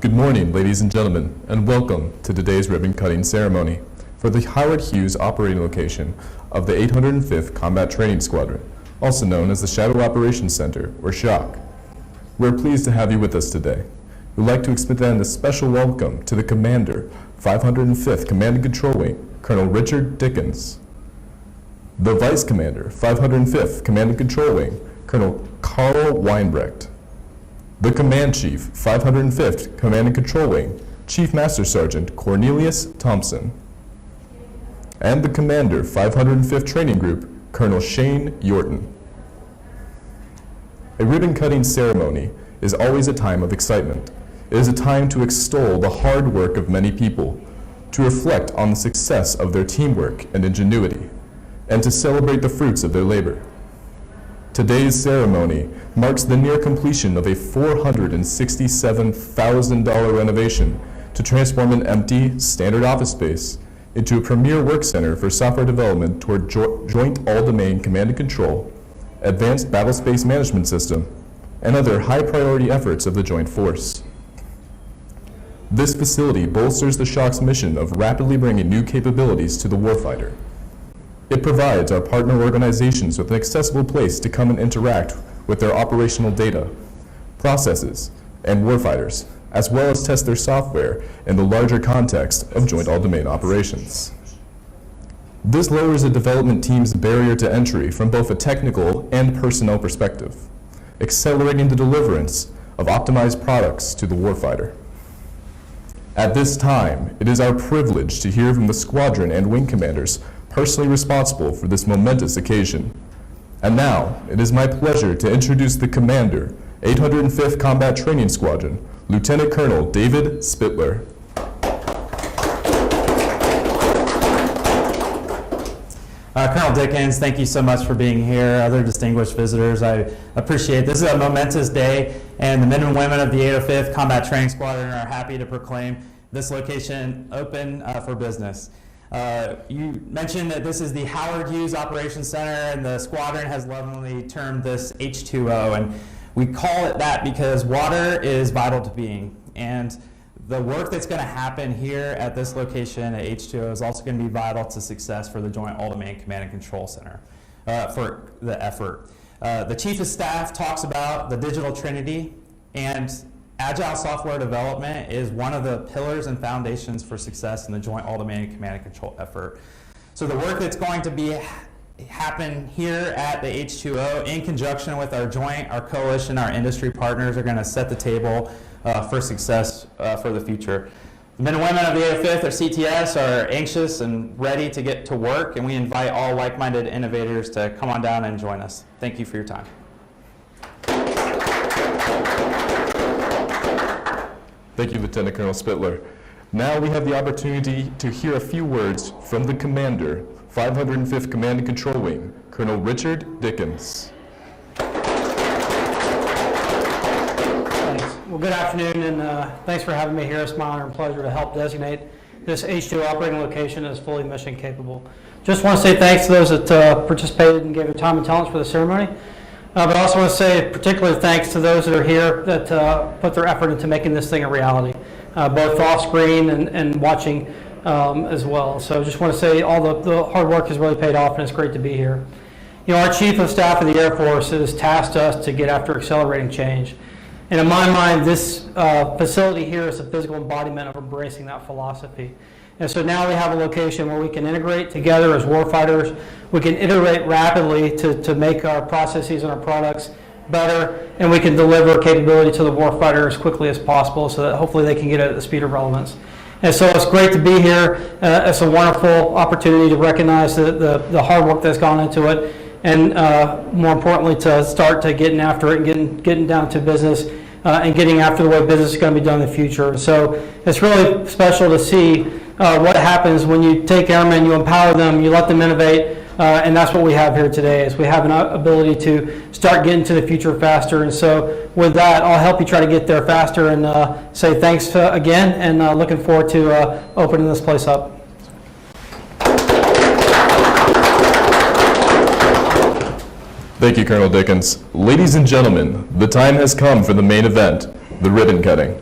Good morning, ladies and gentlemen, and welcome to today's ribbon cutting ceremony for the Howard Hughes operating location of the 805th Combat Training Squadron, also known as the Shadow Operations Center, or SHOC. We're pleased to have you with us today. We'd like to extend a special welcome to the Commander, 505th Command and Control Wing, Colonel Richard Dickens, the Vice Commander, 505th Command and Control Wing, Colonel Carl Weinbrecht, the Command Chief, 505th Command and Control Wing, Chief Master Sergeant Cornelius Thompson, and the Commander, 505th Training Group, Colonel Shane Yorton. A ribbon-cutting ceremony is always a time of excitement. It is a time to extol the hard work of many people, to reflect on the success of their teamwork and ingenuity, and to celebrate the fruits of their labor. Today's ceremony marks the near completion of a $467,000 renovation to transform an empty, standard office space into a premier work center for software development toward Joint All-Domain Command and Control, Advanced Battlespace Management System, and other high-priority efforts of the Joint Force. This facility bolsters the SHOC's mission of rapidly bringing new capabilities to the warfighter. It provides our partner organizations with an accessible place to come and interact with their operational data, processes, and warfighters, as well as test their software in the larger context of Joint All-Domain operations. This lowers a development team's barrier to entry from both a technical and personnel perspective, accelerating the deliverance of optimized products to the warfighter. At this time, it is our privilege to hear from the squadron and wing commanders personally responsible for this momentous occasion. And now, it is my pleasure to introduce the Commander, 805th Combat Training Squadron, Lieutenant Colonel David Spittler. Colonel Dickens, thank you so much for being here. Other distinguished visitors, I appreciate it. This is a momentous day, and the men and women of the 805th Combat Training Squadron are happy to proclaim this location open for business. You mentioned that this is the Howard Hughes Operations Center, and the squadron has lovingly termed this H2O, and we call it that because water is vital to being. And the work that's going to happen here at this location at H2O is also going to be vital to success for the Joint All-Domain Command and Control Center for the effort. The Chief of Staff talks about the digital trinity, and agile software development is one of the pillars and foundations for success in the Joint All-Domain Command and Control effort. So the work that's going to be happen here at the H2O in conjunction with our joint, our coalition, our industry partners are going to set the table for success for the future. The men and women of the 805th, or CTS, are anxious and ready to get to work, and we invite all like-minded innovators to come on down and join us. Thank you for your time. Thank you, Lieutenant Colonel Spittler. Now we have the opportunity to hear a few words from the Commander, 505th Command and Control Wing, Colonel Richard Dickens. Thanks. Well, good afternoon, and thanks for having me here. It's my honor and pleasure to help designate this H2 operating location as fully mission capable. Just want to say thanks to those that participated and gave their time and talents for the ceremony. But I also want to say particular thanks to those that are here that put their effort into making this thing a reality, both off screen and watching as well. So just want to say all the hard work has really paid off, and it's great to be here. You know, our Chief of Staff of the Air Force has tasked us to get after accelerating change. And in my mind, this facility here is a physical embodiment of embracing that philosophy. And so now we have a location where we can integrate together as warfighters. We can iterate rapidly to make our processes and our products better, and we can deliver capability to the warfighter as quickly as possible so that hopefully they can get it at the speed of relevance. And so it's great to be here. It's a wonderful opportunity to recognize the hard work that's gone into it, and more importantly, to start to getting after it and getting down to business and getting after the way business is going to be done in the future. So it's really special to see what happens when you take airmen, you empower them, you let them innovate, and that's what we have here today, is we have an ability to start getting to the future faster. And so with that, I'll help you try to get there faster, and say thanks again, and looking forward to opening this place up. Thank you, Colonel Dickens. Ladies and gentlemen, the time has come for the main event, the ribbon cutting.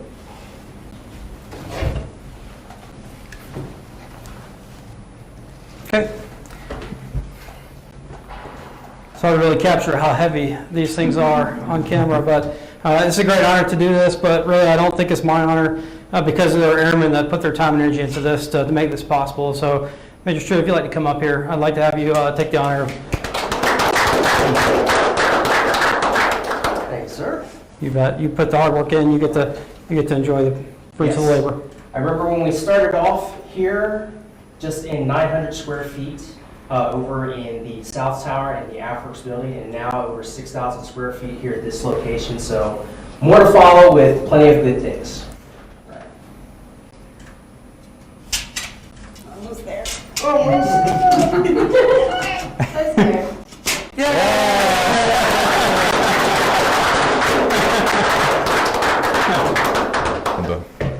Okay. It's hard to really capture how heavy these things are on camera, but it's a great honor to do this, but really I don't think it's my honor because of our airmen that put their time and energy into this to make this possible. So Major Stewart, if you'd like to come up here, I'd like to have you take the honor. Thanks, sir. You bet. You put the hard work in, you get to enjoy the fruits of the Yes. labor. I remember when we started off here, just in 900 square feet, over in the South Tower and the AFWorks building, and now over 6,000 square feet here at this location. So more to follow with plenty of good things. Almost there. Almost. Almost there. I'm done. Good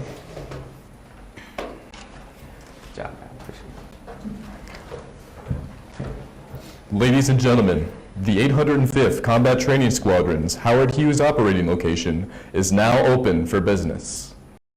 job, man. Appreciate it. Ladies and gentlemen, the 805th Combat Training Squadron's Howard Hughes operating location is now open for business.